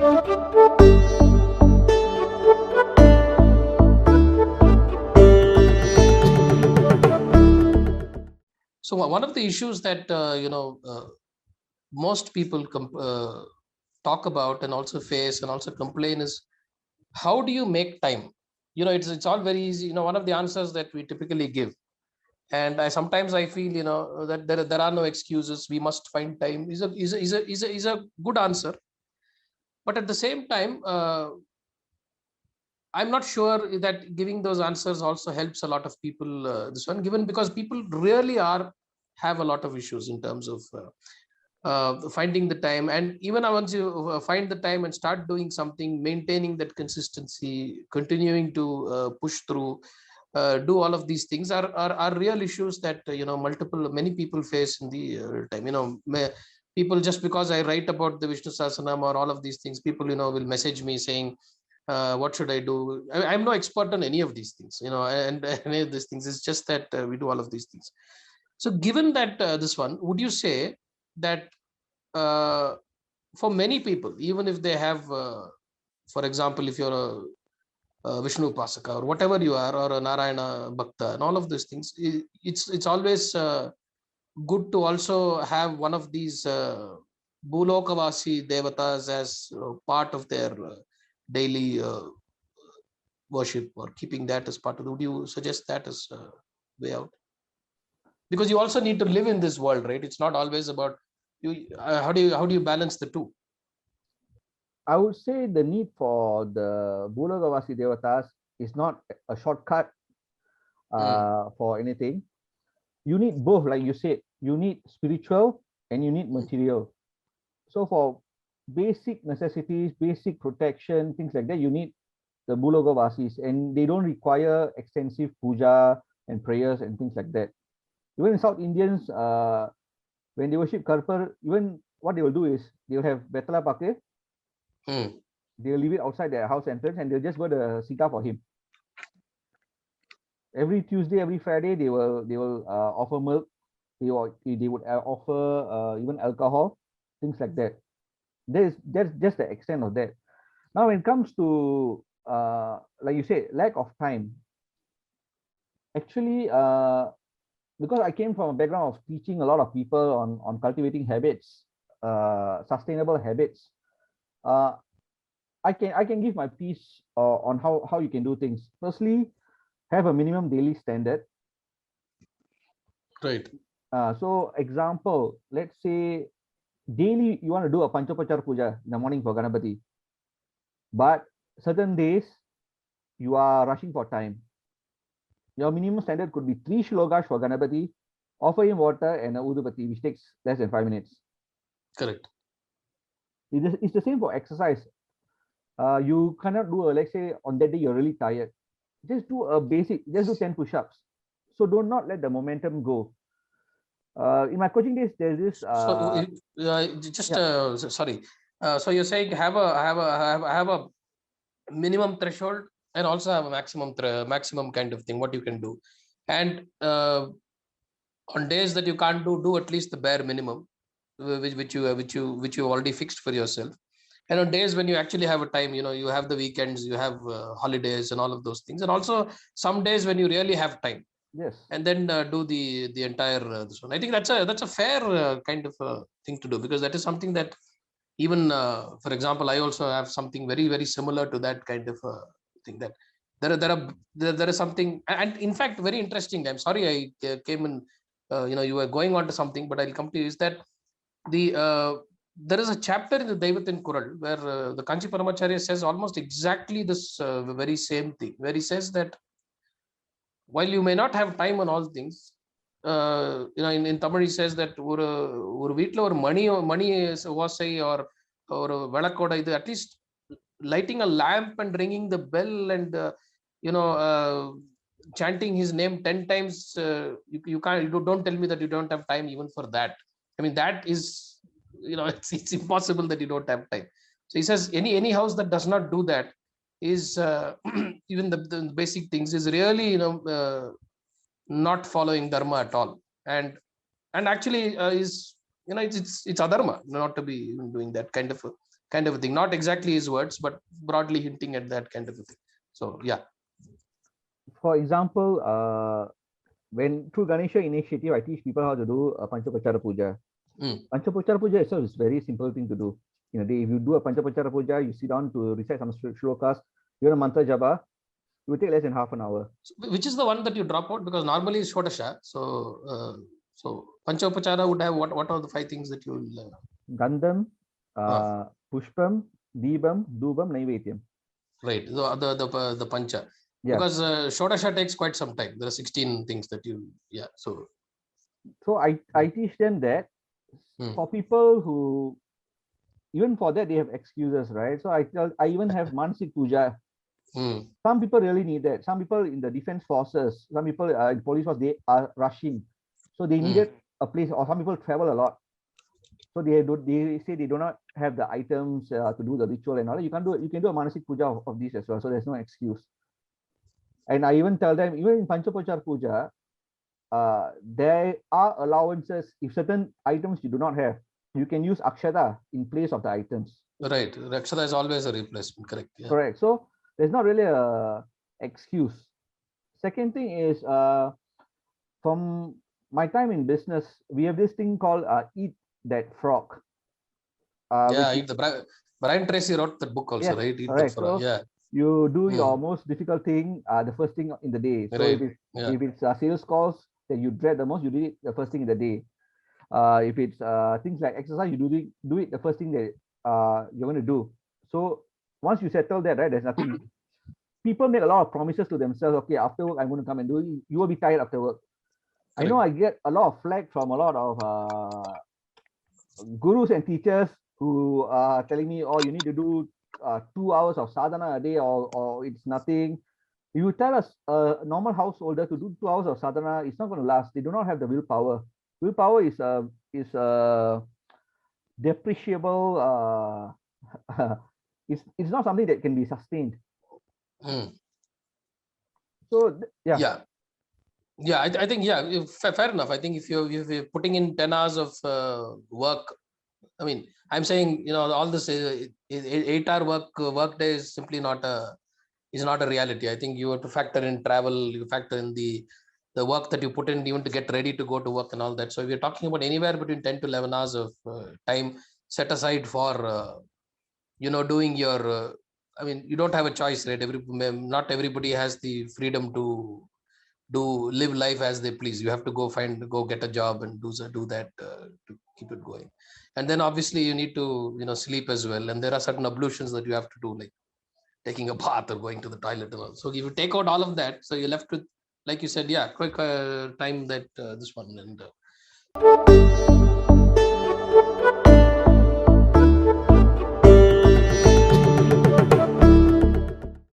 So one of the issues that most people talk about and also face and also complain is, how do you make time? It's all very easy. One of the answers that we typically give, and I sometimes I feel that there are no excuses. We must find time is a good answer, but at the same time, I'm not sure that giving those answers also helps a lot of people. This one, given because people really are have a lot of issues in terms of finding the time, and even once you find the time and start doing something, maintaining that consistency, continuing to push through, do all of these things are real issues that many people face in the time. People, just because I write about the Vishnu Sasanam or all of these things, people will message me saying, what should I do? I'm no expert on any of these things, and any of these things. It's just that we do all of these things. So given that this one, would you say that uh, for many people, even if they have, for example, if you're a Vishnu Pasaka or whatever you are, or a Narayana Bhakta and all of these things, it's always good to also have one of these Bulokavasi Devatas as part of their daily worship, or keeping that as part of. Would you suggest that as a way out? Because you also need to live in this world, right? It's not always about you. How do you balance the two? I would say the need for the Bulagavasi Devatas is not a shortcut for anything. You need both, like you said. You need spiritual and you need material. So for basic necessities, basic protection, things like that, you need the Bulagavasis, and they don't require extensive puja and prayers and things like that. Even in South Indians, when they worship Karpar, even what they will do is they will have Betala Pake. They will leave it outside their house entrance and they'll just go to Sita for him. Every Tuesday, every Friday, they will offer milk. They would offer even alcohol, things like that. That's just the extent of that. Now, when it comes to like you said, lack of time. Actually, because I came from a background of teaching a lot of people on cultivating habits, sustainable habits. I can give my piece on how you can do things. Firstly, have a minimum daily standard. Right. So example, let's say daily you want to do a Panchopachar Puja in the morning for Ganapati, but certain days you are rushing for time. Your minimum standard could be 3 shlokas for Ganapati, offer him water and a udupati, which takes less than 5 minutes. Correct. It's the same for exercise. You cannot do let's say on that day you're really tired. Just do a basic, just do 10 push-ups. So do not let the momentum go. In my coaching days, there's this. So just sorry. So you're saying have a minimum threshold and also have a maximum kind of thing what you can do, and on days that you can't do at least the bare minimum, which you already fixed for yourself. And on days when you actually have a time, you have the weekends, you have holidays and all of those things, and also some days when you really have time, Yes. and then do the entire this one. I think that's a fair kind of thing to do, because that is something that even for example, I also have something very very similar to that kind of thing, that there is something. And in fact, very interesting, I'm sorry I came in, you were going on to something, but I'll come to you, is that the there is a chapter in the Daivathin Kural where the Kanchi Paramacharya says almost exactly this very same thing, where he says that while you may not have time on all things, in Tamil he says that ஒரு வீட்ல ஒரு மணி ஓசை or விளக்கோட இது, at least lighting a lamp and ringing the bell and you know uh, chanting his name 10 times, you can't, you don't tell me that you don't have time even for that. I mean, that is, it's impossible that you don't have time. So he says any house that does not do that is even the basic things is really not following dharma at all, and actually is it's adharma not to be doing that kind of a thing. Not exactly his words, but broadly hinting at that kind of a thing. So yeah. For example, when through Ganesha initiative, I teach people how to do a Panchapachara Puja. Panchapachara Puja itself is a very simple thing to do. In a day, if you do a Panchapachara Puja, you sit down to recite some shlokas, you're a mantra japa, it will take less than half an hour. So, which is the one that you drop out? Because normally it's Shodasha. So Panchapachara would have what are the 5 things that you will... Gandham, Pushpam, Deepam, Dhubam, Naivedyam. Right, the Pancha. Yeah. Because Shodasha takes quite some time. There are 16 things that you, yeah. So I teach them that for people who, even for that, they have excuses, right? So I even have Mansik Puja. Some people really need that. Some people in the defense forces, some people in police force, they are rushing. So they needed a place, or some people travel a lot. So they say they do not have the items to do the ritual and all. You can do a Manasik Puja of these as well. So there's no excuse. And I even tell them, even in Panchapachara Puja, there are allowances. If certain items you do not have, you can use Akshata in place of the items. Right. Akshata is always a replacement, correct. Yeah. Correct. So there's not really a excuse. Second thing is, from my time in business, we have this thing called Eat That Frog. Brian Tracy wrote that book also, yes, right? Eat That Frog. So, yeah. You do your most difficult thing the first thing in the day. So right. If it's sales calls that you dread the most, you do it the first thing in the day. If it's things like exercise, you do it the first thing that you're going to do. So once you settle that, right, there's nothing. People make a lot of promises to themselves. Okay, after work, I'm going to come and do it. You will be tired after work. Correct. I know I get a lot of flack from a lot of gurus and teachers who are telling me, oh, you need to do 2 hours of sadhana a day, or it's nothing. You tell us a normal householder to do 2 hours of sadhana, it's not going to last. They do not have the willpower. Willpower is a depreciable. It's not something that can be sustained. So yeah. I think fair enough. I think if you're putting in 10 hours of work, I mean, I'm saying, all this 8-hour work day is simply not a reality. I think you have to factor in travel, you factor in the work that you put in even to get ready to go to work and all that. So if you're talking about anywhere between 10 to 11 hours of time set aside for doing your I mean, you don't have a choice, right? Not everybody has the freedom to live life as they please. You have to go get a job and do that to keep it going. And then obviously you need to sleep as well, and there are certain ablutions that you have to do, like taking a bath or going to the toilet and all. So if you take out all of that, so you're left with, like you said, quick time that this one. And